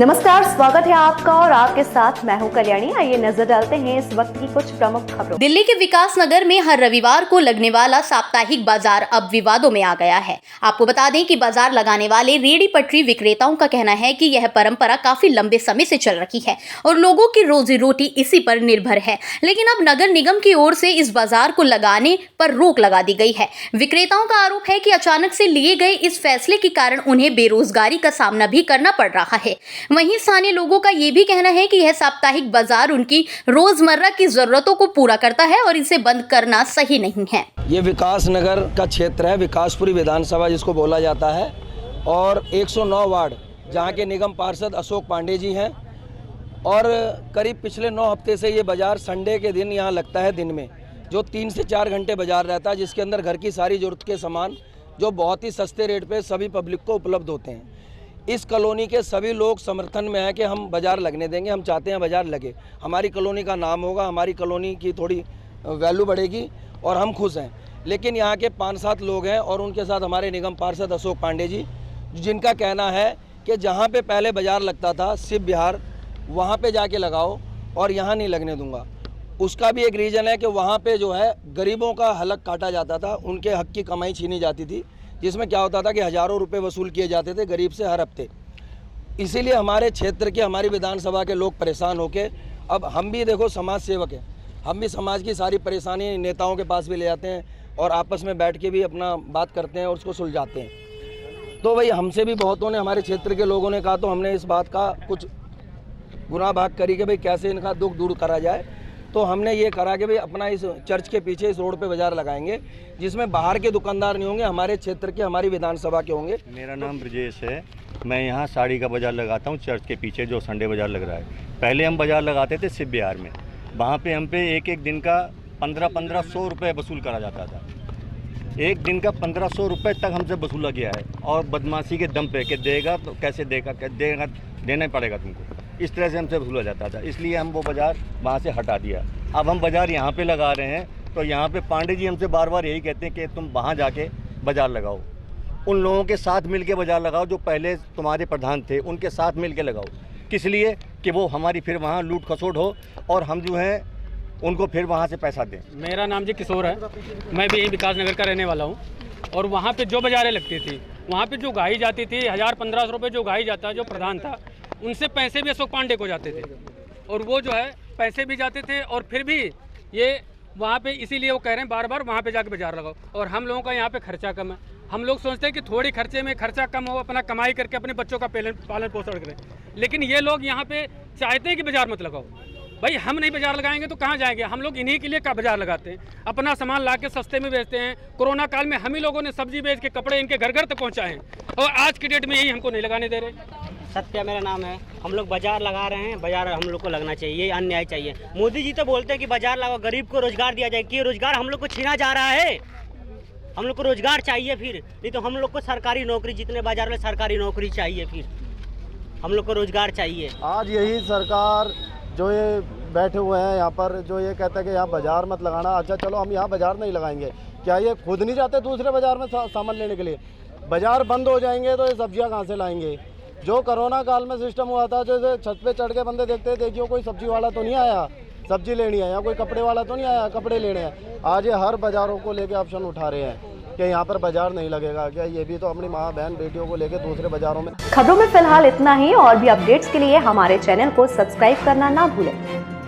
नमस्कार, स्वागत है आपका और आपके साथ मैं हूं कल्याणी। आइए नजर डालते हैं इस वक्त की कुछ प्रमुख खबरों। दिल्ली के विकास नगर में हर रविवार को लगने वाला साप्ताहिक बाजार अब विवादों में आ गया है। आपको बता दें कि बाजार लगाने वाले रेहड़ी पटरी विक्रेताओं का कहना है कि यह परंपरा काफी लंबे समय से चल रही है और लोगों की रोजी रोटी इसी पर निर्भर है। लेकिन अब नगर निगम की ओर से इस बाजार को लगाने पर रोक लगा दी गई है। विक्रेताओं का आरोप है कि अचानक से लिए गए इस फैसले के कारण उन्हें बेरोजगारी का सामना भी करना पड़ रहा है। वहीं स्थानीय लोगों का ये भी कहना है कि यह साप्ताहिक बाजार उनकी रोजमर्रा की जरूरतों को पूरा करता है और इसे बंद करना सही नहीं है। ये विकास नगर का क्षेत्र है, विकासपुरी विधानसभा जिसको बोला जाता है, और 109 वार्ड जहाँ के निगम पार्षद अशोक पांडे जी हैं। और करीब पिछले 9 हफ्ते से ये बाजार संडे के दिन यहाँ लगता है, दिन में जो 3 से 4 घंटे बाजार रहता है, जिसके अंदर घर की सारी जरूरत के सामान जो बहुत ही सस्ते रेट पे सभी पब्लिक को उपलब्ध होते हैं। इस कॉलोनी के सभी लोग समर्थन में है कि हम बाज़ार लगने देंगे, हम चाहते हैं बाज़ार लगे, हमारी कॉलोनी का नाम होगा, हमारी कॉलोनी की थोड़ी वैल्यू बढ़ेगी और हम खुश हैं। लेकिन यहाँ के 5-7 लोग हैं और उनके साथ हमारे निगम पार्षद अशोक पांडे जी, जिनका कहना है कि जहाँ पे पहले बाज़ार लगता था शिव विहार, वहाँ पे जाके लगाओ और यहाँ नहीं लगने दूँगा। उसका भी एक रीज़न है कि वहाँ पे जो है गरीबों का हलक काटा जाता था, उनके हक की कमाई छीनी जाती थी, जिसमें क्या होता था कि हज़ारों रुपए वसूल किए जाते थे गरीब से हर हफ्ते। इसीलिए हमारे क्षेत्र के, हमारी विधानसभा के लोग परेशान होके, अब हम भी देखो समाज सेवक हैं, हम भी समाज की सारी परेशानी नेताओं के पास भी ले जाते हैं और आपस में बैठ के भी अपना बात करते हैं और उसको सुलझाते हैं। तो भाई हमसे भी बहुतों ने, हमारे क्षेत्र के लोगों ने कहा, तो हमने इस बात का कुछ गुनाह भाग करी कि भाई कैसे इनका दुख दूर करा जाए। तो हमने ये करा कि भाई अपना इस चर्च के पीछे इस रोड पे बाजार लगाएंगे, जिसमें बाहर के दुकानदार नहीं होंगे, हमारे क्षेत्र के, हमारी विधानसभा के होंगे। मेरा नाम ब्रजेश है, मैं यहाँ साड़ी का बाजार लगाता हूँ चर्च के पीछे जो संडे बाजार लग रहा है। पहले हम बाजार लगाते थे शिव विहार में, वहाँ पे हम पे एक दिन का 1500 रुपये वसूल करा जाता था। एक दिन का 1500 रुपये तक हमसे वसूला गया है और बदमाशी के दम पे कि देगा तो कैसे देगा, देगा देना ही पड़ेगा तुमको, इस तरह से हमसे वसूला जाता था। इसलिए हम वो बाज़ार वहाँ से हटा दिया। अब हम बाज़ार यहाँ पे लगा रहे हैं, तो यहाँ पे पांडे जी हमसे बार बार यही कहते हैं कि तुम वहाँ जाके बाज़ार लगाओ, उन लोगों के साथ मिल के बाज़ार लगाओ जो पहले तुम्हारे प्रधान थे, उनके साथ मिल के लगाओ। किस लिए कि वो हमारी फिर वहाँ लूट खसोट हो और हम जो हैं उनको फिर वहाँ से पैसा दें। मेरा नाम जी किशोर है, मैं भी यही विकास नगर का रहने वाला हूँ। और वहाँ पे जो बाज़ारें लगती थी, वहाँ पे जो गाई जाती थी 1000-1500 रुपये जो गाई जाता, जो प्रधान था, उनसे पैसे भी अशोक पांडे को जाते थे और वो जो है पैसे भी जाते थे। और फिर भी ये वहाँ पे इसीलिए वो कह रहे हैं बार बार वहाँ पे जाके बाज़ार लगाओ। और हम लोगों का यहाँ पे खर्चा कम है, हम लोग सोचते हैं कि थोड़ी खर्चे में खर्चा कम हो, अपना कमाई करके अपने बच्चों का पालन पोषण करें। लेकिन ये लोग यहाँ पे चाहते हैं कि बाज़ार मत लगाओ। भाई हम नहीं बाज़ार लगाएंगे तो कहाँ जाएंगे? हम लोग इन्हीं के लिए का बाज़ार लगाते हैं, अपना सामान ला के सस्ते में बेचते हैं। कोरोना काल में हम ही लोगों ने सब्जी बेच के कपड़े इनके घर घर तक पहुँचाए हैं और आज की डेट में यही हमको नहीं लगाने दे रहे। सत्या मेरा नाम है, हम लोग बाजार लगा रहे हैं, बाजार हम लोग को लगना चाहिए, ये अन्याय चाहिए। मोदी जी तो बोलते हैं कि बाजार लगाओ, गरीब को रोजगार दिया जाए, कि रोजगार हम लोग को छीना जा रहा है। हम लोग को रोजगार चाहिए, फिर नहीं तो हम लोग को सरकारी नौकरी, जितने बाजार में सरकारी नौकरी चाहिए, फिर हम लोग को रोजगार चाहिए। आज यही सरकार जो ये बैठे हुए हैं यहाँ पर, जो ये कहता है कि यहाँ बाजार मत लगाना, अच्छा चलो हम यहाँ बाजार नहीं लगाएंगे, क्या ये खुद नहीं जाते दूसरे बाजार में सामान लेने के लिए? बाजार बंद हो जाएंगे तो ये सब्जियाँ कहाँ से लाएंगे? जो कोरोना काल में सिस्टम हुआ था, जो छत पे चढ़ के बंदे देखते, देखियो कोई सब्जी वाला तो नहीं आया सब्जी लेनी है, या कोई कपड़े वाला तो नहीं आया कपड़े लेने हैं। आज ये हर बाज़ारों को लेके ऑप्शन उठा रहे हैं कि यहाँ पर बाजार नहीं लगेगा। क्या ये भी तो अपनी माँ बहन बेटियों को लेके दूसरे बाज़ारों में। खबरों में फिलहाल इतना ही, और भी अपडेट्स के लिए हमारे चैनल को सब्सक्राइब करना ना भूलें।